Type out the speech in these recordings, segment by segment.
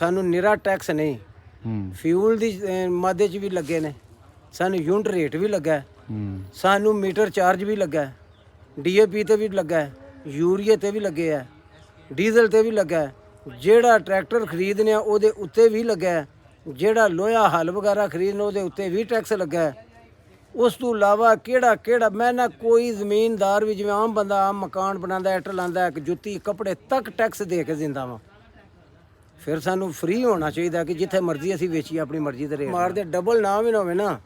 ਸਾਨੂੰ ਨਿਰਾ ਟੈਕਸ ਨਹੀਂ, ਫਿਊਲ ਦੀ ਮਾਦੇ 'ਚ ਵੀ ਲੱਗੇ ਨੇ, ਸਾਨੂੰ ਯੂਨਿਟ ਰੇਟ ਵੀ ਲੱਗਾ, ਸਾਨੂੰ ਮੀਟਰ ਚਾਰਜ ਵੀ ਲੱਗਾ, DAP ਤੇ ਵੀ ਲੱਗਾ, ਯੂਰੀਏ ਤੇ ਵੀ ਲੱਗੇ ਆ, ਡੀਜ਼ਲ ਤੇ ਵੀ ਲੱਗਾ, ਜਿਹੜਾ ਟਰੈਕਟਰ ਖਰੀਦਨੇ ਆ ਉਹਦੇ ਉੱਤੇ ਵੀ ਲੱਗਾ, ਜਿਹੜਾ ਲੋਹਾ ਹਲ ਵਗੈਰਾ ਖਰੀਦਣਾ ਉਹਦੇ ਉੱਤੇ ਵੀ ਟੈਕਸ ਲੱਗਾ। ਉਸ ਤੋਂ ਇਲਾਵਾ ਕਿਹੜਾ ਮੈਂ ਨਾ ਕੋਈ ਜ਼ਮੀਨਦਾਰ ਵੀ ਜਿਵੇਂ ਆਮ ਬੰਦਾ ਆਮ ਮਕਾਨ ਬਣਾਉਂਦਾ, ਇੱਟ ਲਾਉਂਦਾ, ਇੱਕ ਜੁੱਤੀ ਕੱਪੜੇ ਤੱਕ ਟੈਕਸ ਦੇ ਕੇ ਦਿੰਦਾ ਵਾ। ਫਿਰ ਸਾਨੂੰ ਫ੍ਰੀ ਹੋਣਾ ਚਾਹੀਦਾ ਕਿ ਜਿੱਥੇ ਮਰਜ਼ੀ ਅਸੀਂ ਵੇਚੀਏ ਆਪਣੀ ਮਰਜ਼ੀ ਦੇ ਰੇਟ ਮਾਰਦੇ, ਡਬਲ ਨਾ ਵੀ ਨਾ ਹੋਵੇ ਨਾ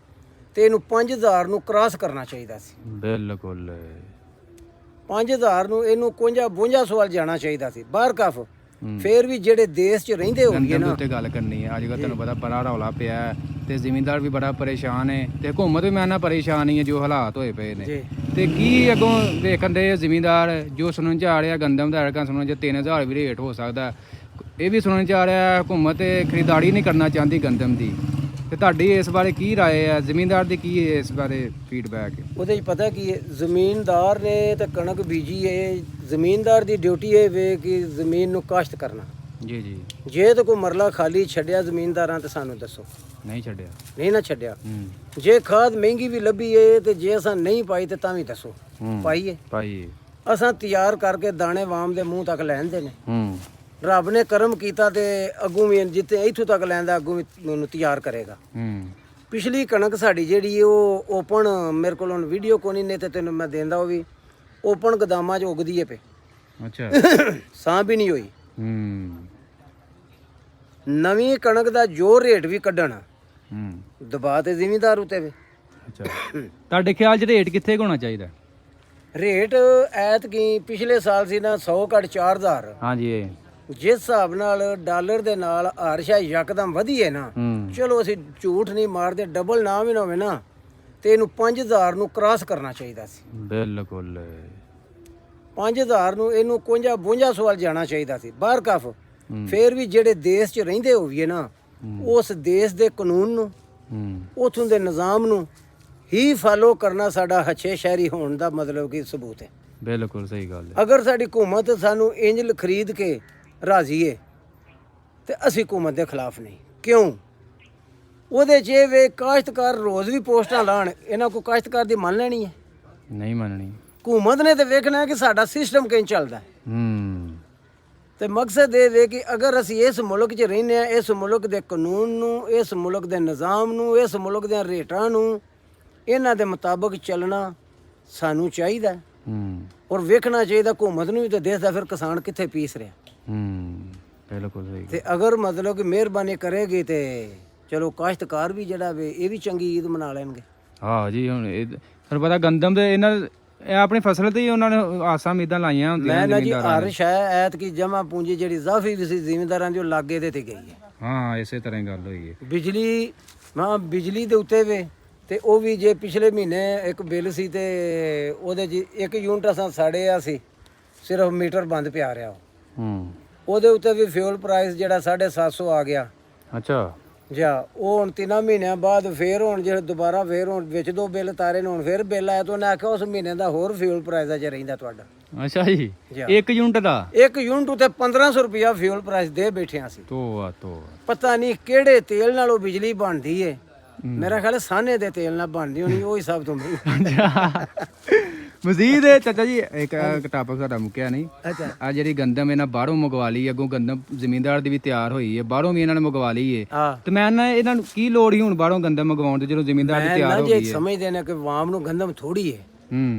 ਤੇ ਇਹਨੂੰ 5000 ਨੂੰ ਕ੍ਰਾਸ ਕਰਨਾ ਚਾਹੀਦਾ ਸੀ। ਬਿਲਕੁਲ 5000 ਨੂੰ ਇਹਨੂੰ 52 ਵੱਲ ਜਾਣਾ ਚਾਹੀਦਾ ਸੀ ਬਾਹਰ ਕਫ। ਫੇਰ ਵੀ ਜਿਹੜੇ ਦੇਸ਼ 'ਚ ਰਹਿੰਦੇ ਹੋਣਗੇ ਨਾ ਉੱਤੇ ਗੱਲ ਕਰਨੀ ਹੈ। ਅੱਜ ਕੱਲ੍ਹ ਤੁਹਾਨੂੰ ਪਤਾ ਬੜਾ ਰੌਲਾ ਪਿਆ ਤੇ ਜ਼ਿਮੀਂਦਾਰ ਵੀ ਬੜਾ ਪਰੇਸ਼ਾਨ ਹੈ ਤੇ ਹਕੂਮਤ ਵੀ ਮੈਂ ਨਾ ਪਰੇਸ਼ਾਨ ਹੀ ਹੈ ਜੋ ਹਾਲਾਤ ਹੋਏ ਪਏ ਨੇ। ਤੇ ਕੀ ਅੱਗੋਂ ਦੇਖਣ ਦੇ ਜ਼ਿਮੀਂਦਾਰ ਜੋ ਸੁਣਨ 'ਚ ਆ ਰਿਹਾ ਗੰਦਮ ਦਾ ਐੜਕਾਂ ਸੁਣਨ 'ਚ 3000 ਵੀ ਰੇਟ ਹੋ ਸਕਦਾ, ਇਹ ਵੀ ਸੁਣਨ 'ਚ ਆ ਰਿਹਾ ਹਕੂਮਤ ਖਰੀਦਦਾਰੀ ਨਹੀਂ ਕਰਨਾ ਚਾਹੁੰਦੀ ਗੰਦਮ ਦੀ। ਤੇ ਤੁਹਾਡੀ ਇਸ ਬਾਰੇ ਕੀ ਰਾਏ ਹੈ, ਜ਼ਿਮੀਂਦਾਰ ਦੀ ਕੀ ਇਸ ਬਾਰੇ ਫੀਡਬੈਕ? ਉਹਦੇ 'ਚ ਪਤਾ ਕੀ ਹੈ, ਜ਼ਮੀਨਦਾਰ ਨੇ ਤਾਂ ਕਣਕ ਬੀਜੀ ਹੈ, ਜ਼ਮੀਨਦਾਰ ਦੀ ਡਿਊਟੀ ਇਹ ਵੇ ਕਿ ਜ਼ਮੀਨ ਨੂੰ ਕਾਸ਼ਤ ਕਰਨਾ। ਜੀ ਜੀ। ਜੇ ਤਾਂ ਕੋਈ ਮਰਲਾ ਖਾਲੀ ਛੱਡਿਆ ਜ਼ਮੀਨਦਾਰਾਂ ਤੇ ਸਾਨੂੰ ਦੱਸੋ। ਨਹੀਂ ਛੱਡਿਆ? ਨਹੀਂ ਨਾ ਛੱਡਿਆ। ਜੇ ਖਾਦ ਮਹਿੰਗੀ ਵੀ ਲੱਭੀ ਏ ਤੇ ਜੇ ਅਸਾਂ ਨਹੀਂ ਪਾਈ ਤੇ ਤਾਂ ਵੀ ਦੱਸੋ ਪਾਈਏ। ਅਸਾਂ ਤਿਆਰ ਕਰਕੇ ਦਾਣੇ ਵਾਮ ਦੇ ਮੂੰਹ ਤੱਕ ਲੈਂਦੇ ਨੇ। ਰੱਬ ਨੇ ਕਰਮ ਕੀਤਾ ਤੇ ਅੱਗੋਂ ਵੀ ਜਿੱਥੇ ਇੱਥੋਂ ਤੱਕ ਲੈਂਦਾ ਅੱਗੋਂ ਵੀ ਉਹਨੂੰ ਤਿਆਰ ਕਰੇਗਾ। ਪਿਛਲੀ ਕਣਕ ਸਾਡੀ ਜਿਹੜੀ ਉਹ ਓਪਨ, ਮੇਰੇ ਕੋਲ ਹੁਣ ਵੀਡੀਓ ਕੋਈ ਨਹੀਂ ਤੇ ਤੈਨੂੰ ਮੈਂ ਦੇਂਦਾ, ਉਹ ਵੀ ਓਪਨ ਗਦਾਮਾਂ 'ਚ ਉਗਦੀ ਏ ਪਏ। ਅੱਛਾ। ਸਾਂ ਵੀ ਨਹੀਂ ਹੋਈ। ਨਵੀਂ ਕਣਕ ਦਾ ਜੋ ਰੇਟ ਵੀ ਕੱਢਣਾ ਦਬਾ ਤੇ ਜ਼ਿਮੀਂਦਾਰ ਉਤੇ ਵੇ। ਅੱਛਾ, ਤੁਹਾਡੇ ਖਿਆਲ 'ਚ ਰੇਟ ਕਿੱਥੇ ਹੋਣਾ ਚਾਹੀਦਾ? ਰੇਟ ਐਤਕੀ ਪਿਛਲੇ ਸਾਲ ਸੀ ਨਾ 100 ਘੱਟ 4000। ਹਾਂਜੀ। ਜਿਸ ਹਿਸਾਬ ਨਾਲ ਡਾਲਰ ਦੇ ਨਾਲ ਹਾਰਸ਼ਾ ਯਕਦਮ ਵਧੀ ਹੈ ਨਾ, ਚਲੋ ਅਸੀਂ ਝੂਠ ਨਹੀਂ ਮਾਰਦੇ, ਡਬਲ ਨਾ ਵੀ ਨਾ ਹੋਵੇ ਨਾ ਤੇ ਇਹਨੂੰ 5000 ਨੂੰ ਕ੍ਰਾਸ ਕਰਨਾ ਚਾਹੀਦਾ ਸੀ। ਬਿਲਕੁਲ 5000 ਨੂੰ ਇਹਨੂੰ 52 ਵੱਲ ਜਾਣਾ ਚਾਹੀਦਾ ਸੀ ਬਾਹਰ ਕਫ। ਫੇਰ ਵੀ ਜਿਹੜੇ ਦੇਸ਼ 'ਚ ਰਹਿੰਦੇ ਹੋਈਏ ਨਾ ਉਸ ਦੇਸ਼ ਦੇ ਕਾਨੂੰਨ ਨੂੰ, ਉਥੋਂ ਦੇ ਨਿਜ਼ਾਮ ਨੂੰ ਹੀ ਫਾਲੋ ਕਰਨਾ ਸਾਡਾ ਹੱਛੇ ਸ਼ਹਿਰੀ ਹੋਣ ਦਾ ਮਤਲਬ ਕੀ ਸਬੂਤ ਹੈ। ਬਿਲਕੁਲ ਸਹੀ ਗੱਲ ਹੈ। ਅਗਰ ਸਾਡੀ ਹਕੂਮਤ ਸਾਨੂੰ ਇੰਜ ਖਰੀਦ ਕੇ ਰਾਜ਼ੀ ਹੈ ਤੇ ਅਸੀਂ ਹਕੂਮਤ ਦੇ ਖਿਲਾਫ ਨਹੀਂ। ਕਿਉਂ? ਉਹਦੇ 'ਚ ਇਹ ਵੇ ਕਾਸ਼ਤਕਾਰ ਰੋਜ਼ ਵੀ ਪੋਸਟਾਂ ਲਾਣ, ਇਹਨਾਂ ਕੋ ਕਾਸ਼ਤਕਾਰ ਦੀ ਮੰਨ ਲੈਣੀ ਹੈ? ਨਹੀਂ ਮੰਨਣੀ। ਹਕੂਮਤ ਨੇ ਤੇ ਵੇਖਣਾ ਹੈ ਕਿ ਸਾਡਾ ਸਿਸਟਮ ਕਿੰਝ ਚੱਲਦਾ ਹੈ। ਤੇ ਮਕਸਦ ਇਹ ਵੇ ਕਿ ਅਗਰ ਅਸੀਂ ਇਸ ਮੁਲਕ 'ਚ ਰਹਿੰਦੇ ਹਾਂ, ਇਸ ਮੁਲਕ ਦੇ ਕਾਨੂੰਨ ਨੂੰ, ਇਸ ਮੁਲਕ ਦੇ ਨਿਜ਼ਾਮ ਨੂੰ, ਇਸ ਮੁਲਕ ਦੇ ਰੇਟਾਂ ਨੂੰ, ਇਹਨਾਂ ਦੇ ਮੁਤਾਬਕ ਚੱਲਣਾ ਸਾਨੂੰ ਚਾਹੀਦਾ ਔਰ ਵੇਖਣਾ ਚਾਹੀਦਾ ਹਕੂਮਤ ਨੂੰ ਵੀ ਤੇ ਦੇਖਦਾ ਫਿਰ ਕਿਸਾਨ ਕਿੱਥੇ ਪੀਸ ਰਿਹਾ। ਬਿਲਕੁਲ ਸਹੀ। ਤੇ ਅਗਰ ਮਤਲਬ ਕਿ ਮਿਹਰਬਾਨੀ ਕਰੇਗੀ ਤੇ ਚਲੋ ਕਾਸ਼ਤਕਾਰ ਵੀ ਜਿਹੜਾ ਵੇ ਇਹ ਵੀ ਚੰਗੀ ਈਦ ਮਨਾ ਲੈਣਗੇ। ਹਾਂ ਜੀ, ਹੁਣ ਇਹ ਤੁਹਾਨੂੰ ਪਤਾ ਗੰਦਮ ਦੇ ਇਹਨਾਂ ਇਹ ਆਪਣੀ ਫਸਲ ਤੇ ਹੀ ਉਹਨਾਂ ਨੇ ਆਸਾਂ ਉਮੀਦਾਂ ਲਾਈਆਂ ਹੁੰਦੀਆਂ। ਮੈਂ ਨਾ ਜੀ ਹਰ ਸ਼ੈ ਐਤਕੀ ਜਮਾ ਪੂੰਜੀ ਜਿਹੜੀ ਜ਼ਾਫੀ ਵੀ ਸੀ ਜ਼ਿਮੀਂਦਾਰਾਂ ਦੀ ਉਹ ਲਾਗੇ ਦੇ ਤੇ ਗਈ ਹੈ। ਹਾਂ, ਇਸੇ ਤਰ੍ਹਾਂ ਹੀ ਗੱਲ ਹੋਈ ਹੈ। ਬਿਜਲੀ ਦੇ ਉੱਤੇ ਵੇ ਤੇ ਉਹ ਵੀ ਜੇ ਪਿਛਲੇ ਮਹੀਨੇ ਇੱਕ ਬਿੱਲ ਸੀ ਤੇ ਉਹਦੇ 'ਚ 1 ਯੂਨਿਟ ਅਸਾਂ ਸਾੜਿਆ ਸੀ, ਸਿਰਫ ਮੀਟਰ ਬੰਦ ਪਿਆ ਰਿਹਾ ਉਹਦੇ ਉੱਤੇ ਵੀ ਫਿਊਲ ਪ੍ਰਾਈਸ ਜਿਹੜਾ 750 ਆ ਗਿਆ। ਅੱਛਾ। ਉਹ ਹੁਣ 3 ਮਹੀਨਿਆਂ ਬਾਅਦ ਫੇਰ ਹੁਣ ਜਿਹੜੇ ਦੁਬਾਰਾ ਫੇਰ ਹੁਣ ਵਿੱਚ 2 ਬਿੱਲ ਤਾਰੇ ਨੇ, ਹੁਣ ਫੇਰ ਬਿੱਲ ਆਇਆ ਤਾਂ ਉਹਨੇ ਆਖਿਆ ਉਸ ਮਹੀਨੇ ਦਾ ਹੋਰ ਫਿਊਲ ਪ੍ਰਾਈਸ ਅਜੇ ਰਹਿੰਦਾ ਤੁਹਾਡਾ। ਅੱਛਾ ਜੀ, 1 ਯੂਨਿਟ ਦਾ? 1 ਯੂਨਿਟ ਉਤੇ 1500 ਰੁਪਇਆ ਫਿਊਲ ਪ੍ਰਾਈਸ ਦੇ ਬੈਠਿਆ ਸੀ। ਪਤਾ ਨਹੀਂ ਕਿਹੜੇ ਤੇਲ ਨਾਲ ਉਹ ਬਿਜਲੀ ਬਣਦੀ ਏ। ਮੇਰਾ ਖਿਆਲ ਸਾਨੇ ਦੇ ਤੇਲ ਨਾਲ ਬਣਦੀ ਹੋਣੀ, ਉਹ ਹੀ ਸਭ ਤੋਂ ਮਜ਼ੀਦ ਚਾਚਾ ਜੀ ਇੱਕ ਟਾਪਕ ਸਾਡਾ ਮੁੱਕਿਆ ਨਹੀਂ। ਆ ਜਿਹੜੀ ਗੰਦਮ ਇਹਨਾਂ ਬਾਹਰੋਂ ਮੰਗਵਾ ਲਈ, ਅੱਗੋਂ ਗੰਦਮ ਜ਼ਿਮੀਂਦਾਰ ਦੀ ਵੀ ਤਿਆਰ ਹੋਈ ਹੈ, ਬਾਹਰੋਂ ਵੀ ਇਹਨਾਂ ਨੇ ਮੰਗਵਾ ਲਈ ਹੈ ਤੇ ਮੈਂ ਨਾ ਇਹਨਾਂ ਨੂੰ ਕੀ ਲੋੜ ਹੀ ਹੁਣ ਬਾਹਰੋਂ ਗੰਦਮ ਮੰਗਵਾਉਣ ਦੀ ਜਦੋਂ ਜ਼ਿਮੀਂਦਾਰ ਦੀ ਤਿਆਰ ਹੋ ਗਈ ਹੈ। ਸਮਝਦੇ ਨੇ ਕਿ ਵਾਮ ਨੂੰ ਗੰਦਮ ਥੋੜੀ ਹੈ,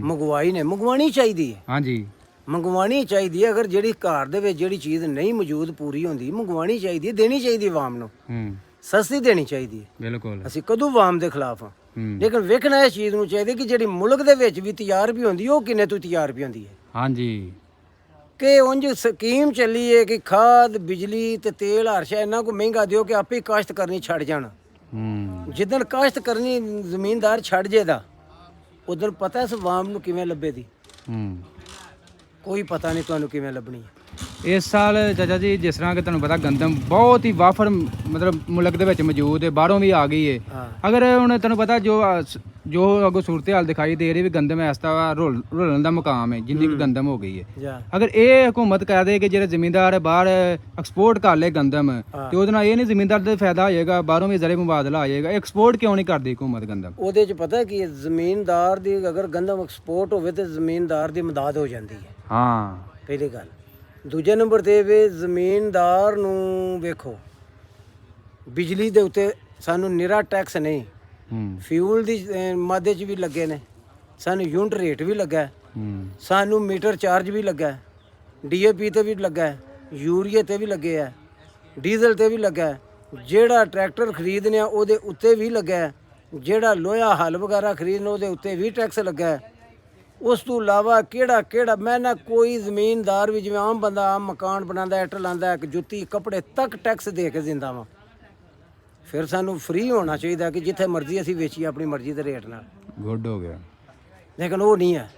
ਮੰਗਵਾਈ ਨੇ, ਮੰਗਵਾਉਣੀ ਚਾਹੀਦੀ ਹੈ। ਹਾਂਜੀ, ਮੰਗਵਾਉਣੀ ਚਾਹੀਦੀ ਹੈ। ਅਗਰ ਜਿਹੜੀ ਘਰ ਦੇ ਵਿੱਚ ਜਿਹੜੀ ਚੀਜ਼ ਨਹੀਂ ਮੌਜੂਦ ਪੂਰੀ ਹੁੰਦੀ, ਮੰਗਵਾਉਣੀ ਚਾਹੀਦੀ ਹੈ, ਦੇਣੀ ਚਾਹੀਦੀ ਵਾਮ ਨੂੰ, ਸਸਤੀ ਦੇਣੀ ਚਾਹੀਦੀ ਹੈ। ਬਿਲਕੁਲ, ਅਸੀਂ ਕਦੋਂ ਵਾਮ ਦੇ ਖਿਲਾਫ ਹਾਂ, ਲੇਕਿਨ ਵੇਖਣਾ ਇਸ ਚੀਜ਼ ਨੂੰ ਚਾਹੀਦਾ ਕਿ ਜਿਹੜੀ ਮੁਲਕ ਦੇ ਵਿੱਚ ਵੀ ਤਿਆਰ ਵੀ ਹੁੰਦੀ ਉਹ ਕਿੰਨੇ ਤੋਂ ਤਿਆਰ ਵੀ ਹੁੰਦੀ ਹੈ। ਹਾਂਜੀ, ਕਿ ਉਂਝ ਸਕੀਮ ਚੱਲੀ ਹੈ ਕਿ ਖਾਦ, ਬਿਜਲੀ ਤੇ ਤੇਲ ਹਰ ਸ਼ੈ ਇਹਨਾਂ ਕੋ ਮਹਿੰਗਾ ਦਿਓ ਕਿ ਆਪੇ ਕਾਸ਼ਤ ਕਰਨੀ ਛੱਡ ਜਾਣ। ਜਿੱਦਣ ਕਾਸ਼ਤ ਕਰਨੀ ਜ਼ਮੀਨਦਾਰ ਛੱਡ ਜੇਦਾ ਉਦੋਂ ਪਤਾ ਇਸ ਵਾਮ ਨੂੰ ਕਿਵੇਂ ਲੱਭੇ ਦੀ? ਕੋਈ ਪਤਾ ਨਹੀਂ ਤੁਹਾਨੂੰ ਕਿਵੇਂ ਲੱਭਣੀ ਹੈ। ਇਸ ਸਾਲ ਚਾਚਾ ਜੀ ਜਿਸ ਤਰ੍ਹਾਂ ਕਿ ਤੁਹਾਨੂੰ ਪਤਾ ਗੰਦਮ ਬਹੁਤ ਹੀ ਵਾਫਰ ਮਤਲਬ ਮੁਲਕ ਦੇ ਵਿੱਚ ਮੌਜੂਦ ਹੈ, ਬਾਹਰੋਂ ਵੀ ਆ ਗਈ ਹੈ। ਅਗਰ ਹੁਣ ਤੁਹਾਨੂੰ ਪਤਾ ਜੋ ਜੋ ਅੱਗੋਂ ਸੂਰਤ ਹਾਲ ਦਿਖਾਈ ਦੇ ਰਹੀ ਵੀ ਗੰਦਮ ਇਸ ਤਰ੍ਹਾਂ ਰੋਲਣ ਦਾ ਮੁਕਾਮ ਹੈ ਜਿੰਨੀ ਕੁ ਗੰਦਮ ਹੋ ਗਈ ਹੈ। ਜਾ ਅਗਰ ਇਹ ਹਕੂਮਤ ਕਹਿ ਦੇ ਕਿ ਜਿਹੜੇ ਜ਼ਿਮੀਂਦਾਰ ਹੈ ਬਾਹਰ ਐਕਸਪੋਰਟ ਕਰ ਲੈ ਗੰਦਮ ਤੇ ਉਹਦੇ ਨਾਲ ਇਹ ਨਹੀਂ ਜ਼ਿਮੀਂਦਾਰ ਦਾ ਫਾਇਦਾ ਹੋ ਜਾਏਗਾ, ਬਾਹਰੋਂ ਵੀ ਜ਼ਰੇ ਮੁਬਾਦਲਾ ਆ ਜਾਏਗਾ। ਐਕਸਪੋਰਟ ਕਿਉਂ ਨਹੀਂ ਕਰਦੀ ਹਕੂਮਤ ਗੰਦਮ? ਉਹਦੇ ਚ ਪਤਾ ਕੀ ਹੈ, ਜ਼ਮੀਨਦਾਰ ਦੀ ਅਗਰ ਗੰਦਮ ਐਕਸਪੋਰਟ ਹੋਵੇ ਤੇ ਜ਼ਮੀਨਦਾਰ ਦੀ ਮਦਦ ਹੋ ਜਾਂਦੀ ਹੈ। ਹਾਂ ਪਹਿਲੀ ਗੱਲ। ਦੂਜੇ ਨੰਬਰ ਤੇ ਵੀ ਜ਼ਮੀਨਦਾਰ ਨੂੰ ਵੇਖੋ, ਬਿਜਲੀ ਦੇ ਉੱਤੇ ਸਾਨੂੰ ਨਿਰਾ ਟੈਕਸ ਨਹੀਂ, ਫਿਊਲ ਦੀ ਮਾਦੇ ਚ ਵੀ ਲੱਗੇ ਨੇ, ਸਾਨੂੰ ਯੂਨਿਟ ਰੇਟ ਵੀ ਲੱਗਾ, ਸਾਨੂੰ ਮੀਟਰ ਚਾਰਜ ਵੀ ਲੱਗਾ, ਡੀਏਪੀ ਤੇ ਵੀ ਲੱਗਾ, ਯੂਰੀਏ ਤੇ ਵੀ ਲੱਗੇ ਆ, ਡੀਜ਼ਲ ਤੇ ਵੀ ਲੱਗਾ, ਜਿਹੜਾ ਟਰੈਕਟਰ ਖਰੀਦਨੇ ਆ ਉਹਦੇ ਉੱਤੇ ਵੀ ਲੱਗਾ, ਜਿਹੜਾ ਲੋਹਾ ਹਲ ਵਗੈਰਾ ਖਰੀਦਣਾ ਉਹਦੇ ਉੱਤੇ ਵੀ ਟੈਕਸ ਲੱਗਾ। ਉਸ ਤੋਂ ਇਲਾਵਾ ਕਿਹੜਾ ਮੈਂ ਨਾ ਕੋਈ ਜ਼ਮੀਨਦਾਰ ਵੀ ਜਿਵੇਂ ਆਮ ਬੰਦਾ ਆਮ ਮਕਾਨ ਬਣਾਉਂਦਾ, ਇੱਟ ਲਾਉਂਦਾ, ਇੱਕ ਜੁੱਤੀ ਕੱਪੜੇ ਤੱਕ ਟੈਕਸ ਦੇ ਕੇ ਦਿੰਦਾ ਵਾ। ਫਿਰ ਸਾਨੂੰ ਫ੍ਰੀ ਹੋਣਾ ਚਾਹੀਦਾ ਕਿ ਜਿੱਥੇ ਮਰਜ਼ੀ ਅਸੀਂ ਵੇਚੀਏ ਆਪਣੀ ਮਰਜ਼ੀ ਦੇ ਰੇਟ ਨਾਲ। ਗੁੱਡ ਹੋ ਗਿਆ, ਲੇਕਿਨ ਉਹ ਨਹੀਂ ਹੈ।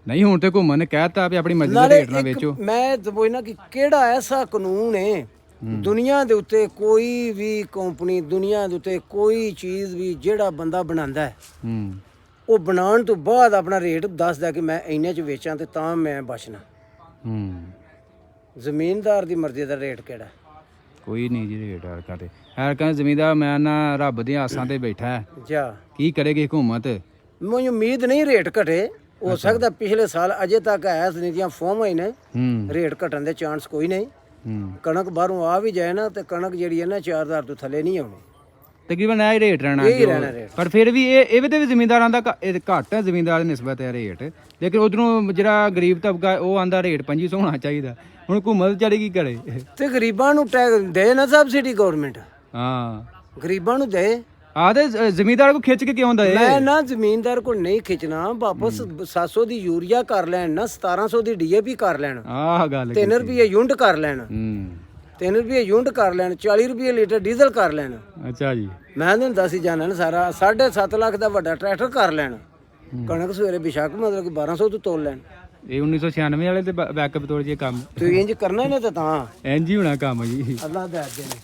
ਨਹੀਂ ਹੁਣ ਤੇ ਘੁੰਮਣ ਨੇ ਕਹਿਤਾ ਵੀ ਆਪਣੀ ਮਰਜ਼ੀ ਦੇ ਰੇਟ ਨਾਲ ਵੇਚੋ। ਮੈਂ ਪੁੱਛਣਾ ਕਿ ਕਿਹੜਾ ਐਸਾ ਕਾਨੂੰਨ ਹੈ ਦੁਨੀਆ ਦੇ ਉੱਤੇ, ਕੋਈ ਵੀ ਕੰਪਨੀ ਦੁਨੀਆ ਦੇ ਉੱਤੇ ਕੋਈ ਚੀਜ਼ ਵੀ ਜਿਹੜਾ ਬੰਦਾ ਬਣਾਉਂਦਾ ਹੈ ਉਹ ਬਣਾਉਣ ਤੋਂ ਬਾਅਦ ਆਪਣਾ ਰੇਟ ਦੱਸਦਾ ਕਿ ਮੈਂ ਇੰਨੇ 'ਚ ਵੇਚਾਂ ਤੇ ਤਾਂ ਮੈਂ ਬਚਣਾ। ਜ਼ਮੀਨਦਾਰ ਦੀ ਮਰਜ਼ੀ ਦਾ ਰੇਟ ਕਿਹੜਾ? ਕੋਈ ਨਹੀਂ ਜੀ ਰੇਟ ਕਰਦੇ ਹੈ। ਕਹਿੰਦੇ ਜ਼ਮੀਨਦਾਰ ਮੈਂ ਨਾ ਰੱਬ ਦੀਆਂ ਆਸਾਂ ਤੇ ਬੈਠਾ ਹੈ, ਜਾ ਕੀ ਕਰੇਗੀ ਹਕੂਮਤ? ਮੈਨੂੰ ਉਮੀਦ ਨਹੀਂ ਰੇਟ ਘਟੇ। ਹੋ ਸਕਦਾ ਪਿਛਲੇ ਸਾਲ ਅਜੇ ਤੱਕ ਐਸ ਨੀਤੀਆਂ ਫੋਮ ਹੋਈ ਨੇ, ਰੇਟ ਘਟਣ ਦੇ ਚਾਂਸ ਕੋਈ ਨਹੀਂ। ਕਣਕ ਬਾਹਰੋਂ ਆ ਵੀ ਜਾਏ ਨਾ ਤੇ ਕਣਕ ਜਿਹੜੀ ਹੈ ਨਾ 4000 ਤੋਂ ਥੱਲੇ ਨਹੀਂ ਆਉਣੀ, ਤਕਰੀਬਨ ਇਹ ਰੇਟ ਰਹਿਣਾ ਰੇਟ। ਪਰ ਫਿਰ ਵੀ ਇਹ ਵੀ ਤੇ ਵੀ ਜ਼ਿਮੀਂਦਾਰਾਂ ਦਾ ਘੱਟ ਹੈ, ਜ਼ਿਮੀਂਦਾਰ ਦੀ ਨਿਸਬਤ ਹੈ ਰੇਟ। ਲੇਕਿਨ ਉਧਰੋਂ ਜਿਹੜਾ ਗਰੀਬ ਤਬਕਾ ਉਹ ਆਂਦਾ ਰੇਟ 2500 ਹੋਣਾ ਚਾਹੀਦਾ। ਹੁਣ ਹਕੂਮਤ ਜਿਹੜੀ ਕੀ ਕਰੇ? ਤੇ ਗਰੀਬਾਂ ਨੂੰ ਦੇ ਨਾ ਸਬਸਿਡੀ ਗਵਰਨਮੈਂਟ, ਹਾਂ ਗਰੀਬਾਂ ਨੂੰ ਦੇ। ਆਦੇ ਜ਼ਿਮੀਂਦਾਰ ਕੋ ਖਿੱਚ ਕੇ ਕਿਉਂ ਦਏ? ਮੈਂ ਨਾ ਜ਼ਮੀਨਦਾਰ ਕੋਲ ਨਹੀਂ ਖਿੱਚਣਾ, ਵਾਪਸ 700 ਦੀ ਯੂਰੀਆ ਕਰ ਲੈਣ ਨਾ, 1700 ਦੀ ਡੀਏਪੀ ਕਰ ਲੈਣ, ਆਹ ਗੱਲ 3 ਰੁਪਏ ਯੂਨਿਟ ਕਰ ਲੈਣ, 3 ਰੁਪਏ ਯੂਨਿਟ ਕਰ ਲੈਣ, 40 ਰੁਪਏ ਲੀਟਰ ਡੀਜ਼ਲ ਕਰ ਲੈਣ। ਅੱਛਾ ਜੀ, ਮੈਂ ਤੁਹਾਨੂੰ ਦੱਸ ਹੀ ਜਾਣਾ ਨਾ ਸਾਰਾ। 7.5 ਲੱਖ ਦਾ ਵੱਡਾ ਟਰੈਕਟਰ ਕਰ ਲੈਣ, ਕਣਕ ਸਵੇਰੇ ਬਿਸ਼ੱਕ ਮਤਲਬ ਕਿ 1200 ਤੋਂ ਤੋਲ ਲੈਣ। ਇਹ 1996 ਵਾਲੇ ਤੇ ਬੈਕਅਪ ਤੋੜ ਜੇ ਕੰਮ ਤੁਸੀਂ ਇੰਜ ਕਰਨਾ ਨੇ ਤਾਂ ਇੰਜ ਹੀ ਹੋਣਾ ਕੰਮ ਜੀ। ਅੱਲਾ ਦੇ ਅੱਗੇ ਨੇ।